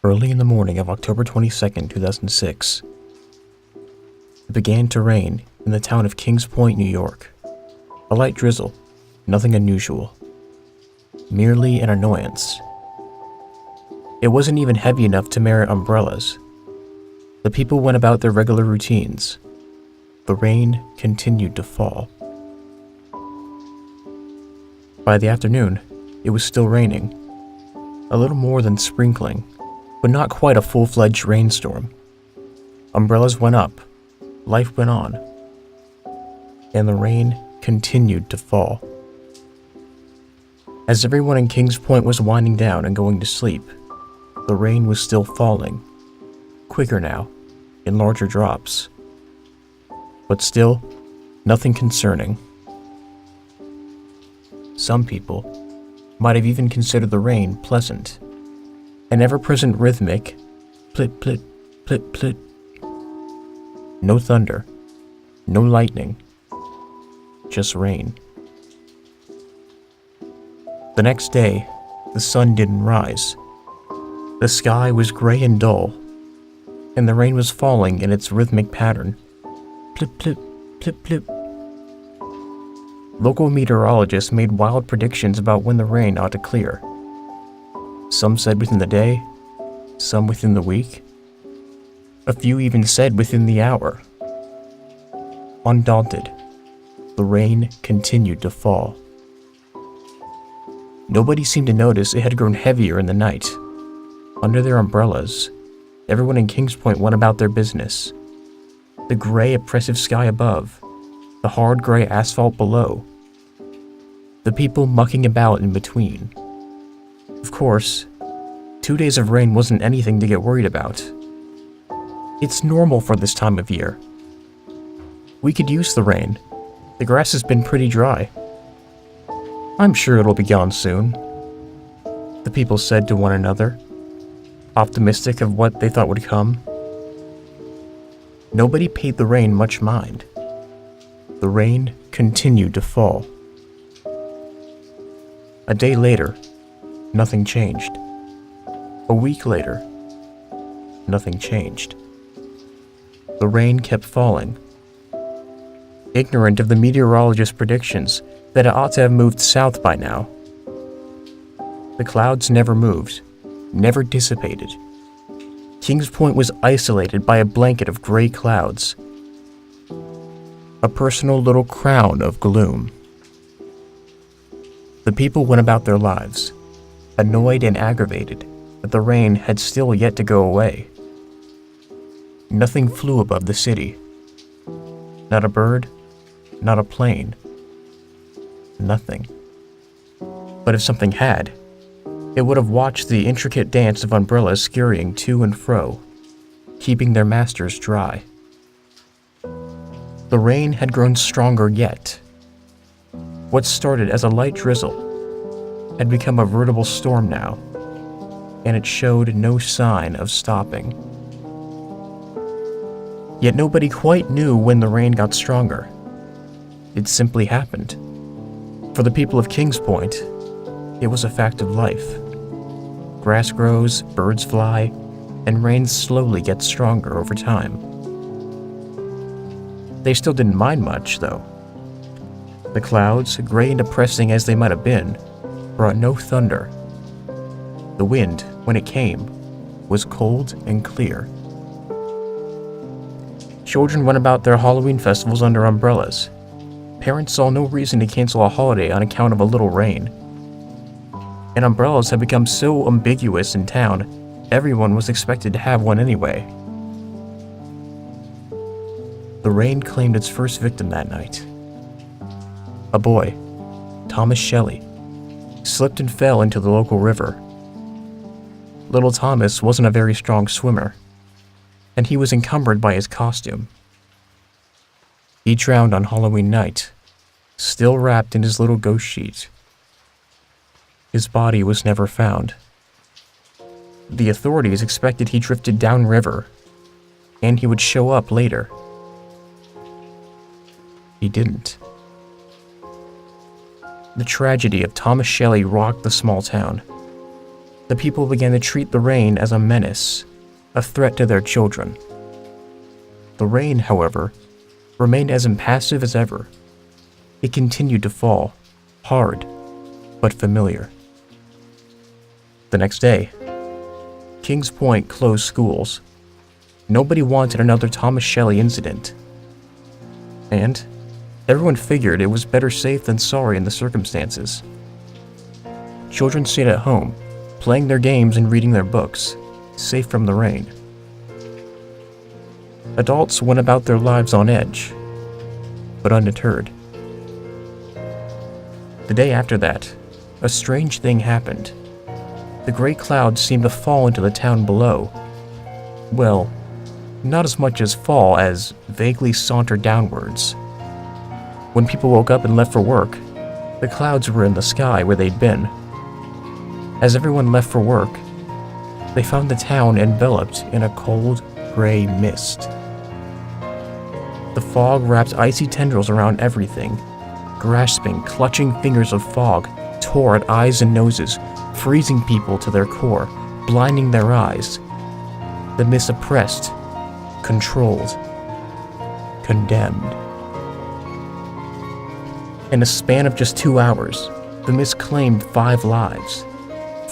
Early in the morning of October 22nd, 2006, it began to rain in the town of Kings Point, New York. A light drizzle, nothing unusual, merely an annoyance. It wasn't even heavy enough to merit umbrellas. The people went about their regular routines. The rain continued to fall. By the afternoon, it was still raining, a little more than sprinkling, but not quite a full-fledged rainstorm. Umbrellas went up, life went on, and the rain continued to fall. As everyone in Kings Point was winding down and going to sleep, the rain was still falling, quicker now, in larger drops. But still, nothing concerning. Some people might have even considered the rain pleasant. An ever-present rhythmic plit plit plit plit. No thunder, no lightning, just rain. The next day, the sun didn't rise. The sky was gray and dull, and the rain was falling in its rhythmic pattern. Plip, plip, plip, plip. Local meteorologists made wild predictions about when the rain ought to clear. Some said within the day, some within the week. A few even said within the hour. Undaunted, the rain continued to fall. Nobody seemed to notice it had grown heavier in the night. Under their umbrellas, everyone in Kings Point went about their business. The gray, oppressive sky above, the hard gray asphalt below, the people mucking about in between. Of course, 2 days of rain wasn't anything to get worried about. It's normal for this time of year. We could use the rain. The grass has been pretty dry. I'm sure it'll be gone soon, the people said to one another, optimistic of what they thought would come. Nobody paid the rain much mind. The rain continued to fall. A day later, nothing changed. A week later, nothing changed. The rain kept falling. Ignorant of the meteorologist's predictions that it ought to have moved south by now. The clouds never moved, never dissipated. Kings Point was isolated by a blanket of gray clouds. A personal little crown of gloom. The people went about their lives, annoyed and aggravated that the rain had still yet to go away. Nothing flew above the city. Not a bird, not a plane. Nothing. But if something had, it would have watched the intricate dance of umbrellas scurrying to and fro, keeping their masters dry. The rain had grown stronger yet. What started as a light drizzle had become a veritable storm now, and it showed no sign of stopping. Yet nobody quite knew when the rain got stronger. It simply happened. For the people of Kings Point, it was a fact of life. Grass grows, birds fly, and rain slowly gets stronger over time. They still didn't mind much, though. The clouds, gray and depressing as they might have been, brought no thunder. The wind, when it came, was cold and clear. Children went about their Halloween festivals under umbrellas. Parents saw no reason to cancel a holiday on account of a little rain. And umbrellas had become so ambiguous in town, everyone was expected to have one anyway. The rain claimed its first victim that night. A boy, Thomas Shelley, slipped and fell into the local river. Little Thomas wasn't a very strong swimmer, and he was encumbered by his costume. He drowned on Halloween night, still wrapped in his little ghost sheet. His body was never found. The authorities expected he drifted downriver, and he would show up later. He didn't. The tragedy of Thomas Shelley rocked the small town. The people began to treat the rain as a menace, a threat to their children. The rain, however, remained as impassive as ever. It continued to fall, hard, but familiar. The next day, Kings Point closed schools. Nobody wanted another Thomas Shelley incident. And everyone figured it was better safe than sorry in the circumstances. Children stayed at home, playing their games and reading their books, safe from the rain. Adults went about their lives on edge, but undeterred. The day after that, a strange thing happened. The gray clouds seemed to fall into the town below. Well, not as much as fall as vaguely saunter downwards. When people woke up and left for work, the clouds were in the sky where they'd been. As everyone left for work, they found the town enveloped in a cold, gray mist. The fog wrapped icy tendrils around everything. Grasping, clutching fingers of fog tore at eyes and noses, freezing people to their core, blinding their eyes. The mist oppressed, controlled, condemned. In a span of just 2 hours, the mist claimed 5 lives,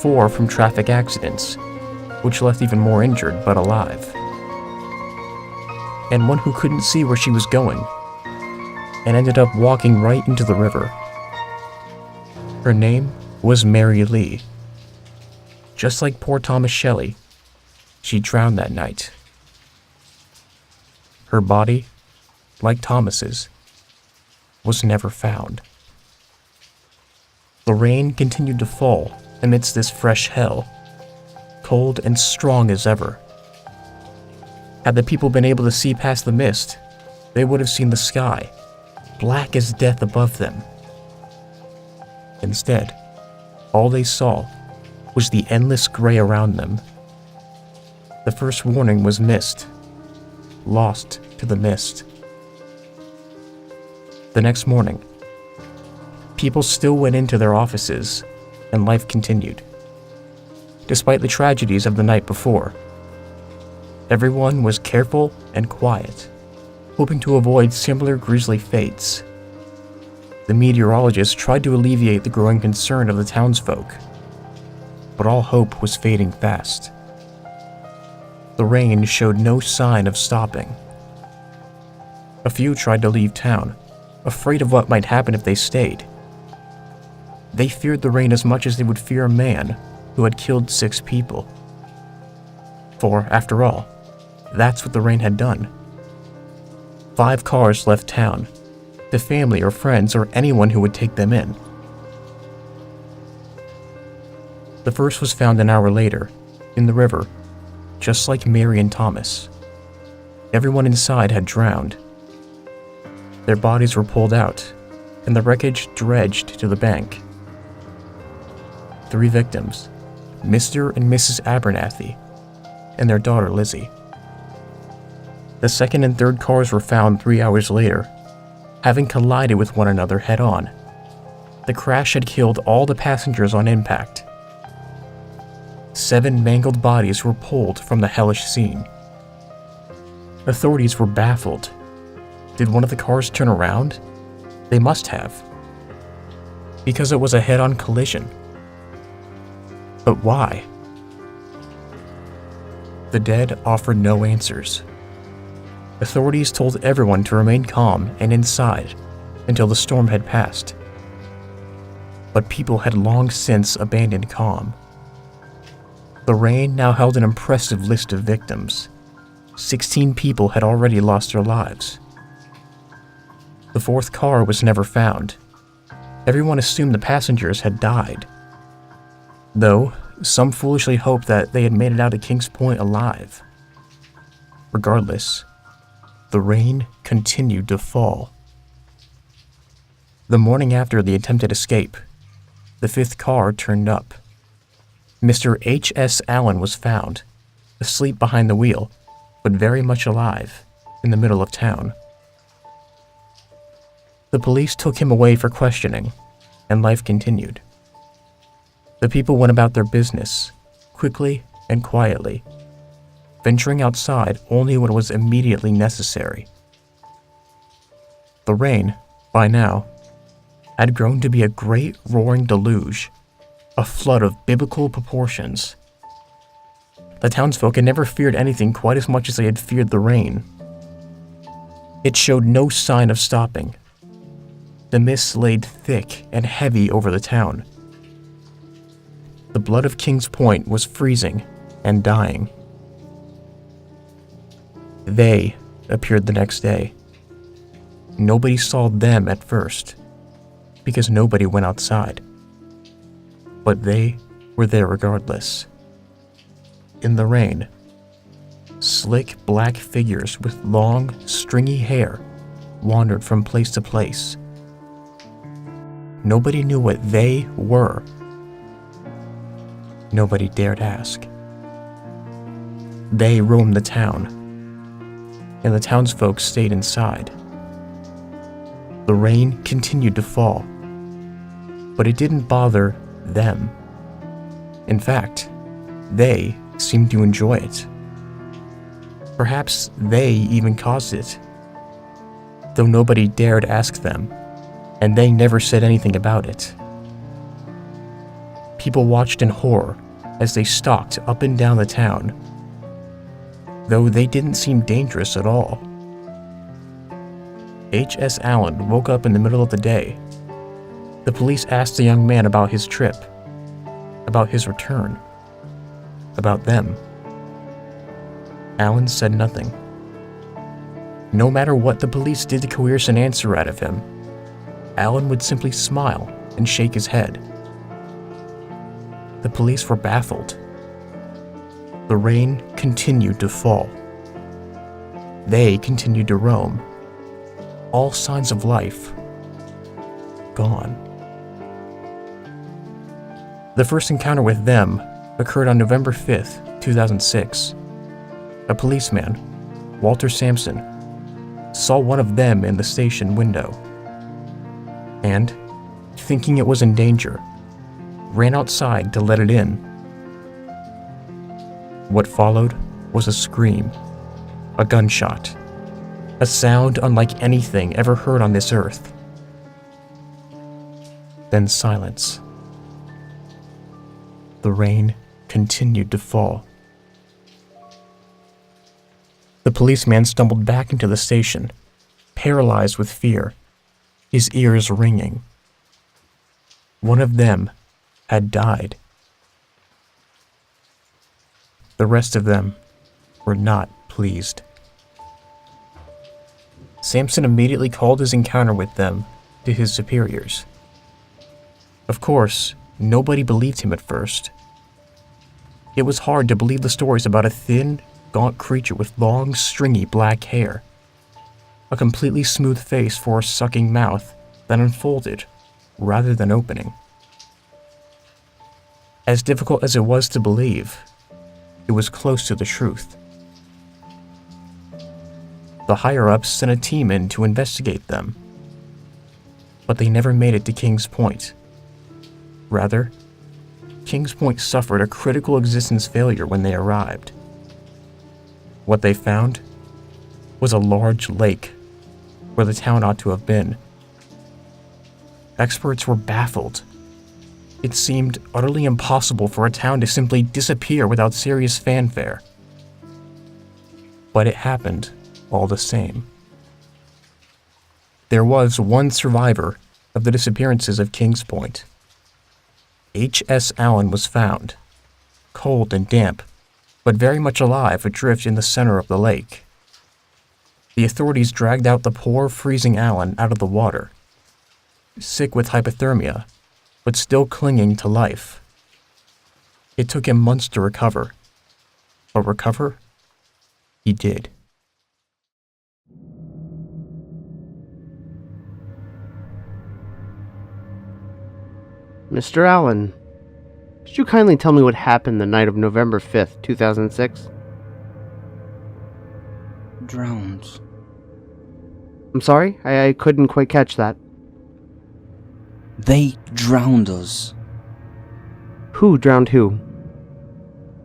4 from traffic accidents, which left even more injured but alive, and one who couldn't see where she was going and ended up walking right into the river. Her name was Mary Lee. Just like poor Thomas Shelley, she drowned that night. Her body, like Thomas's, was never found. The rain continued to fall amidst this fresh hell, cold and strong as ever. Had the people been able to see past the mist, they would have seen the sky, black as death above them. Instead, all they saw was the endless gray around them. The first warning was mist, lost to the mist. The next morning, people still went into their offices, and life continued. Despite the tragedies of the night before, everyone was careful and quiet, hoping to avoid similar grisly fates. The meteorologists tried to alleviate the growing concern of the townsfolk, but all hope was fading fast. The rain showed no sign of stopping. A few tried to leave town, afraid of what might happen if they stayed. They feared the rain as much as they would fear a man who had killed 6 people. For, after all, that's what the rain had done. 5 cars left town, to family or friends or anyone who would take them in. The first was found an hour later, in the river, just like Mary and Thomas. Everyone inside had drowned. Their bodies were pulled out, and the wreckage dredged to the bank. 3 victims, Mr. and Mrs. Abernathy, and their daughter Lizzie. The second and third cars were found 3 hours later, having collided with one another head-on. The crash had killed all the passengers on impact. 7 mangled bodies were pulled from the hellish scene. Authorities were baffled. Did one of the cars turn around? They must have, because it was a head-on collision. But why? The dead offered no answers. Authorities told everyone to remain calm and inside until the storm had passed. But people had long since abandoned calm. The rain now held an impressive list of victims. 16 people had already lost their lives. The 4th car was never found. Everyone assumed the passengers had died, though some foolishly hoped that they had made it out of Kings Point alive. Regardless, the rain continued to fall. The morning after the attempted escape, the 5th car turned up. Mr. H.S. Allen was found, asleep behind the wheel, but very much alive, in the middle of town. The police took him away for questioning, and life continued. The people went about their business, quickly and quietly, venturing outside only when it was immediately necessary. The rain, by now, had grown to be a great roaring deluge, a flood of biblical proportions. The townsfolk had never feared anything quite as much as they had feared the rain. It showed no sign of stopping. The mist laid thick and heavy over the town. The blood of Kings Point was freezing and dying. They appeared the next day. Nobody saw them at first, because nobody went outside. But they were there regardless. In the rain, slick black figures with long, stringy hair wandered from place to place. Nobody knew what they were. Nobody dared ask. They roamed the town, and the townsfolk stayed inside. The rain continued to fall, but it didn't bother them. In fact, they seemed to enjoy it. Perhaps they even caused it, though nobody dared ask them, and they never said anything about it. People watched in horror as they stalked up and down the town, though they didn't seem dangerous at all. H.S. Allen woke up in the middle of the day. The police asked the young man about his trip, about his return, about them. Allen said nothing. No matter what the police did to coerce an answer out of him, Allen would simply smile and shake his head. The police were baffled. The rain continued to fall. They continued to roam. All signs of life gone. The first encounter with them occurred on November 5th, 2006. A policeman, Walter Sampson, saw one of them in the station window and, thinking it was in danger, ran outside to let it in. What followed was a scream, a gunshot, a sound unlike anything ever heard on this earth. Then silence. The rain continued to fall. The policeman stumbled back into the station, paralyzed with fear, his ears ringing. One of them had died. The rest of them were not pleased. Sampson immediately called his encounter with them to his superiors. Of course, nobody believed him at first. It was hard to believe the stories about a thin, gaunt creature with long, stringy black hair, a completely smooth face for a sucking mouth that unfolded rather than opening. As difficult as it was to believe, it was close to the truth. The higher-ups sent a team in to investigate them, but they never made it to Kings Point. Rather, Kings Point suffered a critical existence failure when they arrived. What they found was a large lake where the town ought to have been. Experts were baffled. It seemed utterly impossible for a town to simply disappear without serious fanfare. But it happened all the same. There was one survivor of the disappearances of Kings Point. H.S. Allen was found, cold and damp, but very much alive adrift in the center of the lake. The authorities dragged out the poor, freezing Allen out of the water, sick with hypothermia, but still clinging to life. It took him months to recover, but recover he did. Mr. Allen, could you kindly tell me what happened the night of November 5th, 2006? Drowned. I'm sorry, I couldn't quite catch that. They drowned us. Who drowned who?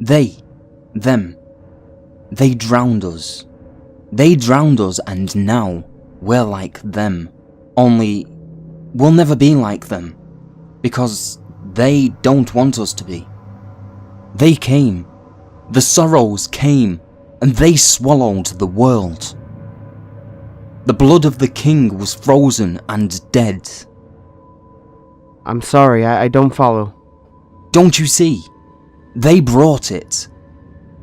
Them, they drowned us. They drowned us, and now we're like them. Only, we'll never be like them, because they don't want us to be. They came, the sorrows came, and they swallowed the world. The blood of the king was frozen and dead. I'm sorry, I don't follow. Don't you see? They brought it.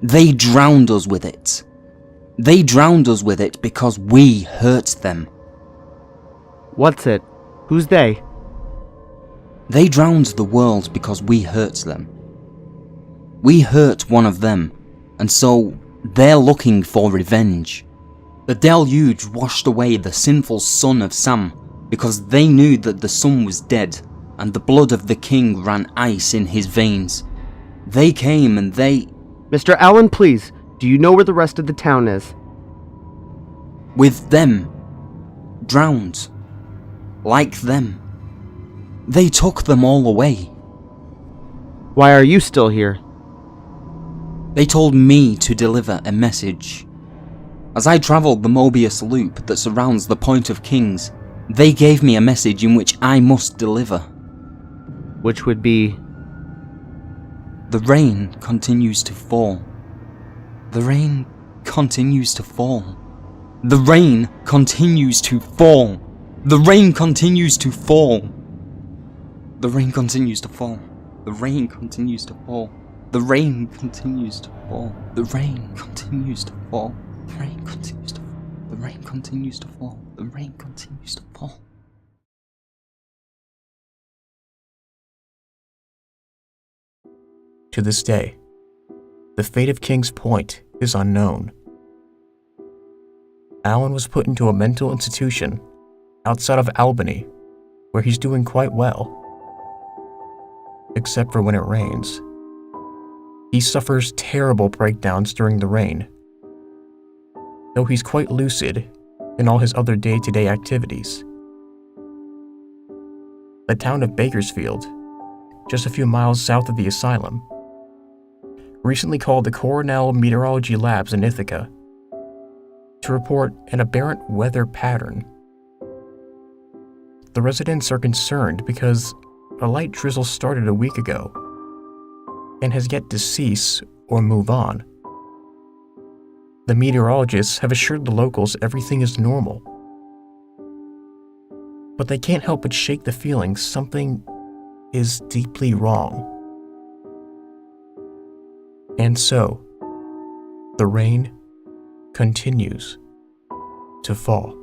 They drowned us with it. They drowned us with it because we hurt them. What's it? Who's they? They drowned the world because we hurt them. We hurt one of them, and so they're looking for revenge. The deluge washed away the sinful son of Sam because they knew that the son was dead and the blood of the king ran ice in his veins. They came and they... Mr. Allen, please, do you know where the rest of the town is? With them. Drowned. Like them. They took them all away. Why are you still here? They told me to deliver a message. As I travelled the Mobius loop that surrounds the Point of Kings, they gave me a message in which I must deliver. Which would be... The rain continues to fall. The rain continues to fall. The rain continues to fall. The rain continues to fall. The rain continues to fall. The rain continues to fall. The rain continues to fall. The rain continues to fall. The rain continues to fall. The rain continues to fall. The rain continues to fall. To this day, the fate of King's Point is unknown. Alan was put into a mental institution outside of Albany, where he's doing quite well. Except for when it rains. He suffers terrible breakdowns during the rain, though he's quite lucid in all his other day-to-day activities. The town of Bakersfield, just a few miles south of the asylum, recently called the Cornell Meteorology Labs in Ithaca to report an aberrant weather pattern. The residents are concerned because a light drizzle started a week ago and has yet to cease or move on. The meteorologists have assured the locals everything is normal, but they can't help but shake the feeling something is deeply wrong. And so, the rain continues to fall.